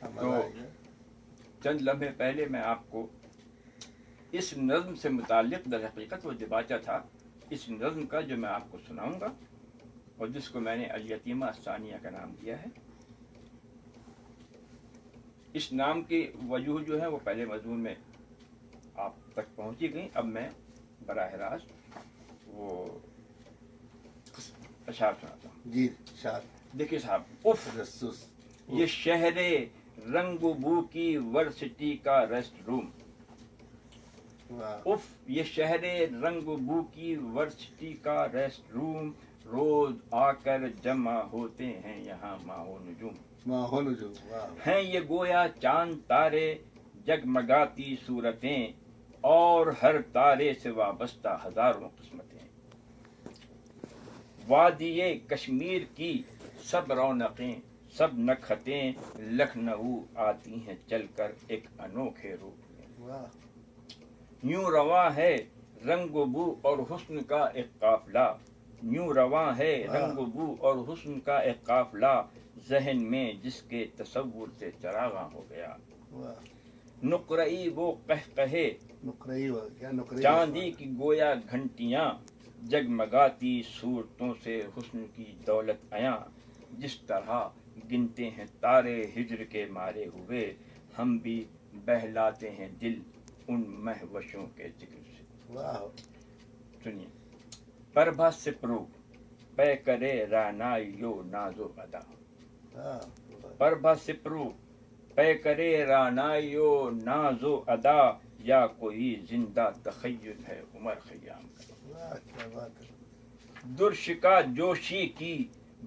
تو چند لمحے پہلے میں آپ کو اس نظم سے متعلق در حقیقت وہ دباچہ تھا، اس نظم کا جو میں آپ کو سناؤں گا اور جس کو میں نے الیتیمہ الثانیہ کا نام دیا ہے۔ اس نام کی وجوہ جو ہے وہ پہلے مضمون میں آپ تک پہنچی گئی، اب میں براہ راست وہ اشعار سناتا ہوں۔ جی شاد دیکھیے صاحب، اف تجسس یہ شہر رنگ و بو کی ورسٹی کا ریسٹ روم، واہ اف یہ شہر رنگ و بو کی ورسٹی کا ریسٹ روم، روز آ کر جمع ہوتے ہیں یہاں ماہ و نجوم، ماحول جو واہ ہیں یہ گویا چاند تارے جگمگاتی صورتیں، اور ہر تارے سے وابستہ ہزاروں قسمتیں، وادی کشمیر کی سب رونقیں سب نکھتیں لکھنؤ آتی ہیں چل کر ایک انوکھے روپ میں، واہ یوں رواں ہے رنگ و بو اور حسن کا ایک قافلہ، یوں رواں ہے رنگ و بو اور حسن کا ایک قافلہ، ذہن میں جس کے تصور سے چراغاں ہو گیا، واہ نقرئی وہ قہقہے نقرئی کیا نقرئی چاندی کی گویا گھنٹیاں، جگمگاتی صورتوں سے حسن کی دولت عیاں، جس طرح گنتے ہیں تارے ہجر کے مارے ہوئے، ہم بھی بہلاتے ہیں دل ان مہوشوں کے ذکر سے۔ واہ سنیے، پربھا سپرو پے کرے رانائیو نازو ادا، واہ پربھا سپرو پے کرے رانائیو نازو ادا، یا کوئی زندہ تخیل ہے عمر خیام کا، واہ کیا بات ہے درشکا جوشی کی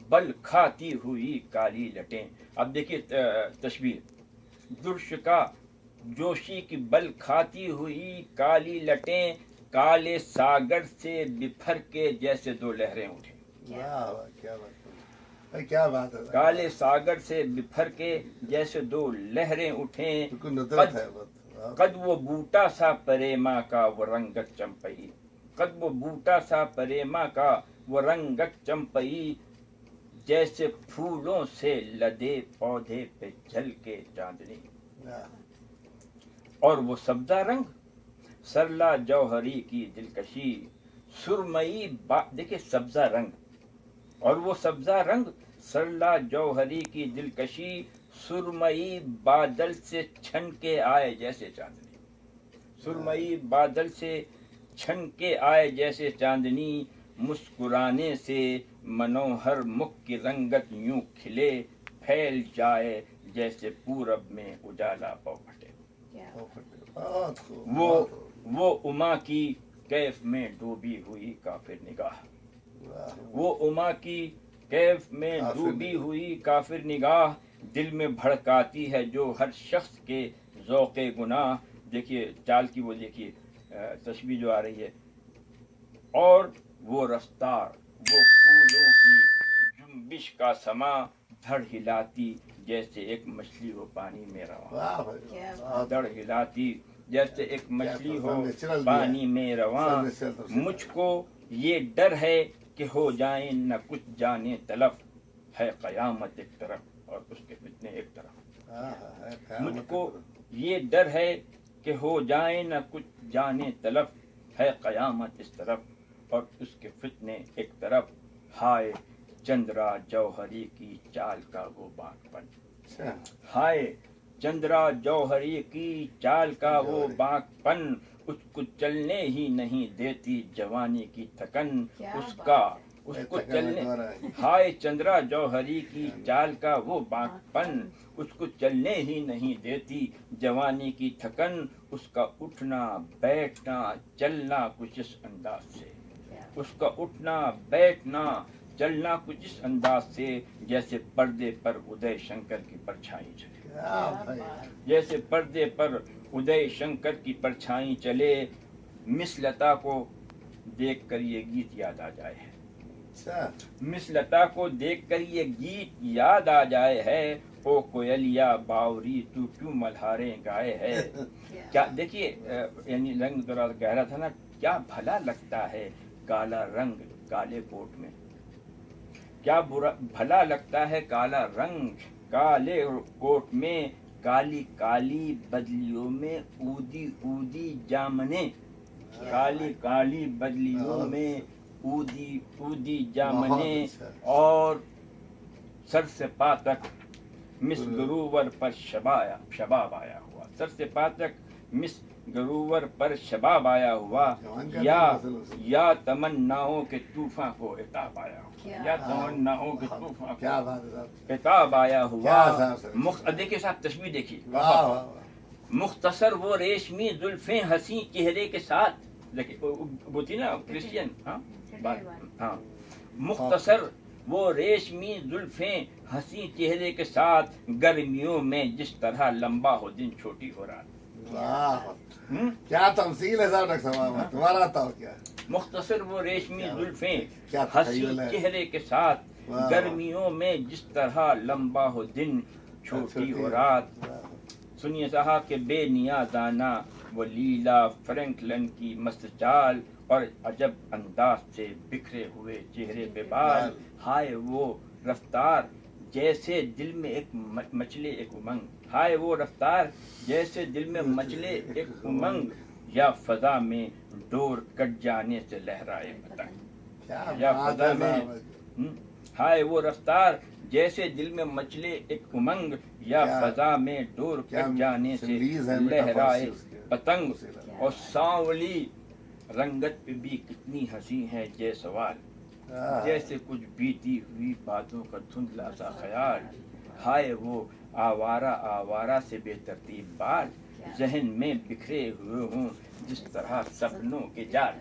بل کھاتی ہوئی کالی لٹیں، اب دیکھیے تشبیہ، درشکا جوشی کی بل کھاتی ہوئی کالی لٹیں، کالے ساگر سے بپھر کے جیسے دو لہریں اٹھیں، واہ واہ کیا بات ہے کیا بات ہے کالے ساگر سے بپھر کے جیسے دو لہریں اٹھیں، بالکل ندرت ہے بات قد وہ بوٹا سا پریما کا وہ رنگت چمپئی، قد وہ بوٹا سا پریما کا وہ رنگت چمپئی، جیسے پھولوں سے لدے پودے پہ جھل کے چاندنی، اور وہ سبزہ رنگ سرلا جوہری کی دلکشی، سرمئی دیکھیے سبزہ رنگ، اور وہ سبزہ رنگ سرلا جوہری کی دلکشی، سرمئی بادل سے چھن کے آئے جیسے چاندنی، سرمئی بادل سے چھن کے آئے جیسے چاندنی، مسکرانے سے منوہر مکھ کی رنگت یوں کھلے، پھیل جائے جیسے پورب میں اجالا پو پھٹے، بہت خوب وہ اما کی کیف میں ڈوبی ہوئی کافر نگاہ، وہ اما کی کیف میں ڈوبی ہوئی کافر نگاہ، دل میں بھڑکاتی ہے جو ہر شخص کے ذوق گناہ، دیکھیے چال کی وہ دیکھیے تشبیہ جو آ رہی ہے، اور وہ رفتار وہ پھولوں کی جنبش کا سما، دھڑ ہلاتی جیسے ایک مچھلی ہو پانی میں رواں، دھڑ ہلاتی جیسے ایک مچھلی ہو پانی میں رواں، مجھ کو یہ ڈر ہے کہ ہو جائیں نہ کچھ جانے تلف، ہے قیامت ایک طرف اور اس کے فتنے ایک طرف، مجھ کو یہ ڈر ہے کہ ہو جائیں نہ کچھ جانے تلف، ہے قیامت اس طرف اور اس کے فتنے ایک طرف، ہائے چندرا جوہری کی چال کا وہ باغ پن، ہائے چندرا جوہری کی چال کا وہ باغ پن، اس کو چلنے ہی نہیں دیتی جوانی کی تھکن، اس کو چلنے، ہائے چندرا جوہری کی چال کا وہ باغ پن، اس کو چلنے ہی نہیں دیتی جوانی کی تھکن، اس کا اٹھنا بیٹھنا چلنا کچھ اس انداز سے، اس کا اٹھنا بیٹھنا چلنا کچھ اس انداز سے، جیسے پردے پر ادے شنکر کی پرچھائی چلے، جیسے پردے پر ادے شنکر کی پرچھائی چلے، مس لتا کو دیکھ کر یہ گیت یاد آ جائے ہے، مس لتا کو دیکھ کر یہ گیت یاد آ جائے ہے، او کویلیا باوری تو کیوں ملہاریں گائے ہے، کیا دیکھیے یعنی رنگ ذرا گہرا تھا نا، کیا بھلا لگتا ہے کالا رنگ کالے کوٹ میں، کیا بھلا لگتا ہے کالا رنگ کالے کوٹ میں، کالی کالی بدلیوں میں اودی اودی جامنے، کالی کالی بدلیوں میں اودی اودی جامنے، اور سر سے پا تک مس گروور پر شباب آیا ہوا، سر سے پا تک مس گروور پر شباب آیا ہوا، یا تمناؤں کے طوفان کو عتاب آیا ہوا، یا تمناؤں کے طوفان کیا کو بات ہے صاحب، عتاب آیا ہوا۔ کیا دیکھیے صاحب تشبیہ دیکھیے، واہ واہ واہ، مختصر وہ ریشمی زلفیں حسین چہرے کے ساتھ، دیکھیے وہ تھی نا کرسچین، ہاں، مختصر وہ ریشمی زلفیں حسین چہرے کے ساتھ، گرمیوں میں جس طرح لمبا ہو دن چھوٹی ہو رات۔ واہ کیا تمثیل ہے صاحب ڈاکٹر صاحب، تمہارا تھا کیا؟ مختصر وہ ریشمی زلفیں کیا حسین چہرے کے ساتھ، واہ۔ گرمیوں میں جس طرح لمبا ہو دن چھوٹی ہو رات۔ سنیے صاحب کہ بے نیازانہ وہ لیلا فرینکلن کی مست چال، اور عجب انداز سے بکھرے ہوئے چہرے پہ بال، ہائے وہ رفتار جیسے دل میں ایک مچلے ایک امنگ، ہائے وہ رفتار جیسے دل میں مچلے ایک امنگ، یا فضا میں ڈور کٹ جانے سے لہرائے پتنگ، یا فضا میں ہائے وہ رفتار جیسے دل میں مچلے ایک امنگ، یا فضا میں ڈور کٹ جانے سے لہرائے پتنگ، اور سانولی رنگت پہ بھی کتنی ہنسی ہے جے سوال، جیسے کچھ بیتی ہوئی باتوں کا دھندلا سا خیال، ہائے وہ آوارہ آوارہ سے بے ترتیب بال، ذہن میں بکھرے ہوئے ہوں جس طرح سپنوں کے جال۔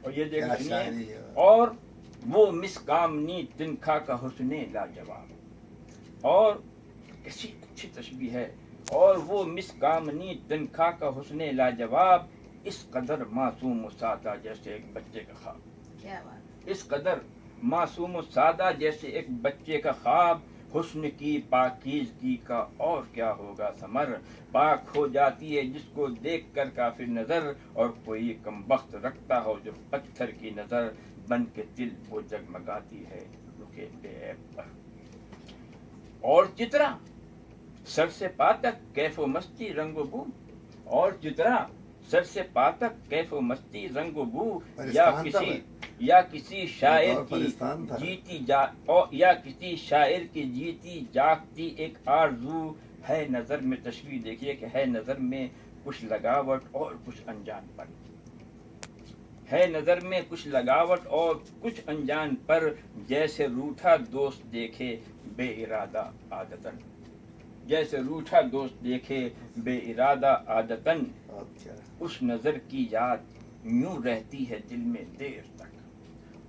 اور یہ دیکھیے، اور وہ مسکامنی تنکھا کا حسن لاجواب، اور کیسی اچھی تشبیہ ہے، اور وہ مسکامنی تنکھا کا حسن لاجواب، اس قدر معصوم و سادہ جیسے ایک بچے کا خواب، اس قدر معصوم و سادہ جیسے ایک بچے کا خواب، حسن کی پاکیزگی کا اور کیا ہوگا ثمر، پاک ہو جاتی ہے جس کو دیکھ کر کافر نظر، اور کوئی کمبخت رکھتا ہو جو پتھر کی نظر، بن کے دل وہ جگمگاتی ہے رکے بے عیب پر، اور چترا سر سے پا تک کیف و مستی رنگ و بو، اور چترا سر سے پا تک کیف و مستی رنگ و بو، یا کسی شاعر کی جیتی جاگتی ایک آرزو، ہے نظر میں تشبیہ دیکھیے کہ ہے نظر میں کچھ لگاوٹ اور کچھ انجان پر، ہے نظر میں کچھ لگاوٹ اور کچھ انجان پر، جیسے روٹھا دوست دیکھے بے ارادہ عادتن، جیسے روٹھا دوست دیکھے بے ارادہ عادتن، اس نظر کی یاد یوں رہتی ہے دل میں دیر تک،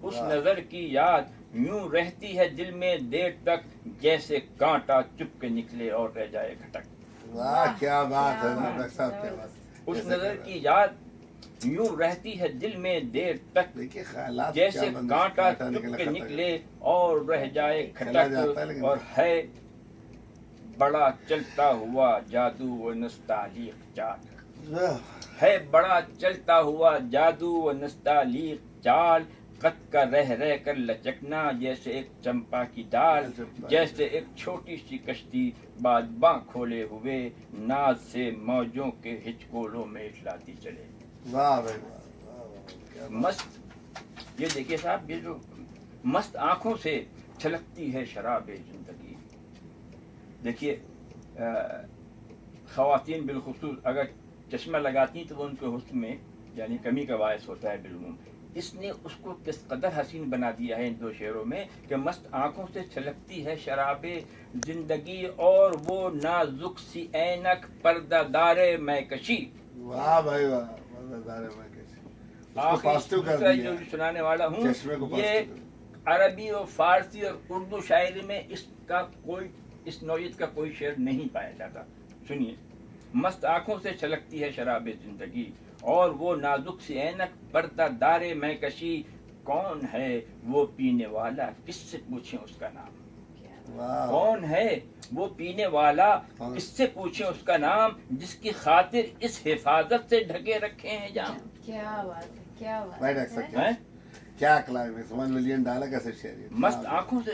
اس نظر کی یاد یوں رہتی ہے دل میں دیر تک، جیسے کانٹا چپ کے نکلے اور رہ جائے کھٹک۔ واہ کیا بات ہے ڈاکٹر صاحب، کیا بات، اس نظر کی یاد یوں رہتی ہے دل میں دیر تک، جیسے کانٹا چپ کے نکلے اور رہ جائے کھٹک، اور ہے بڑا چلتا ہوا جادو و نستعلیق چال، ہے بڑا چلتا ہوا جادو و نستعلیق چال، قد کا رہ رہ کر لچکنا جیسے ایک چمپا کی ڈال، جیسے ایک چھوٹی سی کشتی بادباں کھولے ہوئے، ناز سے موجوں کے ہچکولوں میں اٹھلاتی چلے۔ مست، یہ دیکھیے صاحب، یہ جو مست آنکھوں سے چھلکتی ہے شراب زندگی، دیکھیے خواتین بالخصوص اگر چشمہ لگاتی تو وہ ان کے حسن میں یعنی کمی کا باعث ہوتا ہے بالعموم، اس نے اس کو کس قدر حسین بنا دیا ہے ان دو شعروں میں کہ مست آنکھوں سے چھلکتی ہے شراب زندگی، اور وہ نازک سی اینک پردہ دار میں کشی۔ واہ بھائی واہ، پردہ دار میں کشی، جو سنانے والا ہوں یہ عربی اور فارسی اور اردو شاعری میں اس نوعیت کا کوئی شعر نہیں پایا جاتا۔ سنیے، مست آنکھوں سے چھلکتی ہے شراب زندگی، اور وہ نازک سی اینک پردہ دار میں کشی، کون ہے وہ پینے والا کس سے پوچھیں اس کا نام، کون ہے وہ پینے والا کس سے پوچھیں اس کا نام، جس کی خاطر اس حفاظت سے ڈھکے رکھے ہیں جام۔ کیا بات ہے، کیا بات ہے، کیا کلائمیکس، $1 ملین کا شعر۔ مست آنکھوں سے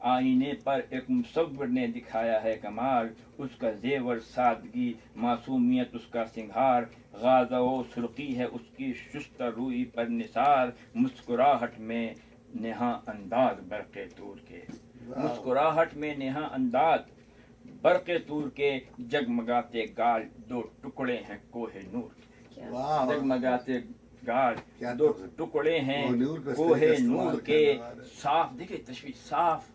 آئینے پر ایک مصور نے دکھایا ہے کمال، اس کا زیور سادگی معصومیت اس کا سنگھار، غازہ و سرخی ہے اس کی شستہ روئی پر نثار، مسکراہٹ میں نہاں انداز برق طور کے، مسکراہٹ میں نہاں انداز برق طور کے، جگمگاتے گال دو ٹکڑے ہیں کوہ نور کے، واہ جگمگاتے گال کیا دو تو- ٹکڑے ہیں وہ نور پہ کوہ استعمال نور کرنے کے، والے۔ صاف دیکھیں تشبیہ، صاف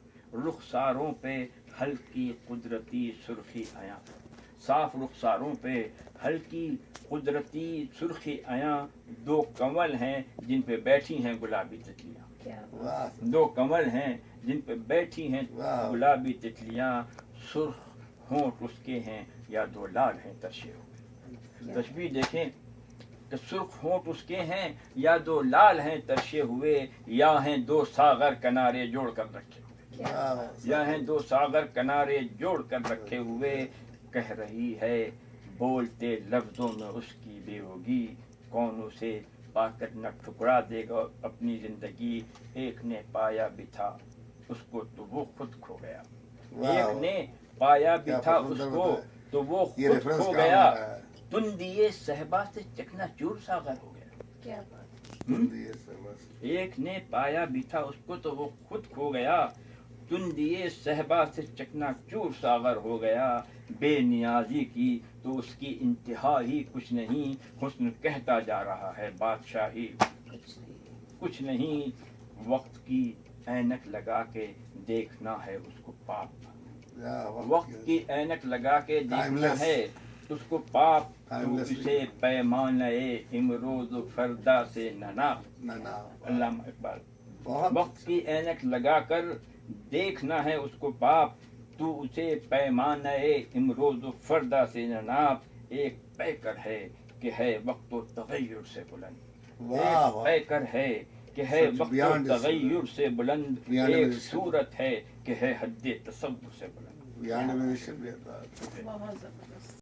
رخساروں پہ ہلکی قدرتی سرخی آیا، صاف رخساروں پہ ہلکی قدرتی سرخی آیا، دو کنول ہیں جن پہ بیٹھی ہیں گلابی تتلیاں، کیا بات واہ دو کنول ہیں جن پہ بیٹھی ہیں واہ۔ گلابی تتلیاں، سرخ ہونٹ اس کے ہیں یا دو لال ہیں ترشے ہوئے، تشبیہ دیکھیں کہ سرخ ہونٹ اس کے ہیں یا دو لال ہیں ترشے ہوئے، یا ہیں دو ساغر کنارے جوڑ کر رکھے ہوئے، واہ۔ یا ہیں دو ساغر کنارے جوڑ کر رکھے ہوئے، کہہ رہی ہے بولتے لفظوں میں اس کی بے ہوگی، کون اسے پا کر نہ ٹھکرا دے گا اپنی زندگی، ایک نے پایا بھی تھا اس کو تو وہ خود کھو گیا، ایک نے پایا بھی کیا تھا اس پسندر کو بتایا۔ تو وہ یہ خود ریفرنس کھو کہاں گیا، آ رہا ہے؟ تندیے صحبا سے چکنا چور ساغر ہو گیا، کیا بات یہ سب بس۔ ایک نے پایا بھی تھا اس کو تو وہ خود کھو گیا، تندیے صحبا سے چکنا چور ساغر ہو گیا، بے نیازی کی تو اس کی انتہا ہی کچھ نہیں، حسن کہتا جا رہا ہے بادشاہی کچھ نہیں کچھ نہیں، وقت کی اینک لگا کے دیکھنا ہے اس کو پاپ، یا وقت کی اینک لگا کے دیکھنا Timeless. ہے اس کو پاپ، تو Timeless. اسے پیمانہ امروز و فردا سے ننا، نہ نہ علامہ اقبال، بہت وقت کی اینک لگا کر دیکھنا ہے اس کو پاپ، تو اسے پیمانہ امروز و فردا سے نناپ، ایک پیکر ہے کہ ہے وقت و تغیر سے بلند، واہ ایک واہ۔ پیکر ہے کہ ہے Such وقت و beyond this- تغیر سے بلند، beyond ایک imagination. صورت ہے کہ ہے حد تصور سے بلند۔ Beyond imagination بھی ہے۔ بہت زبردست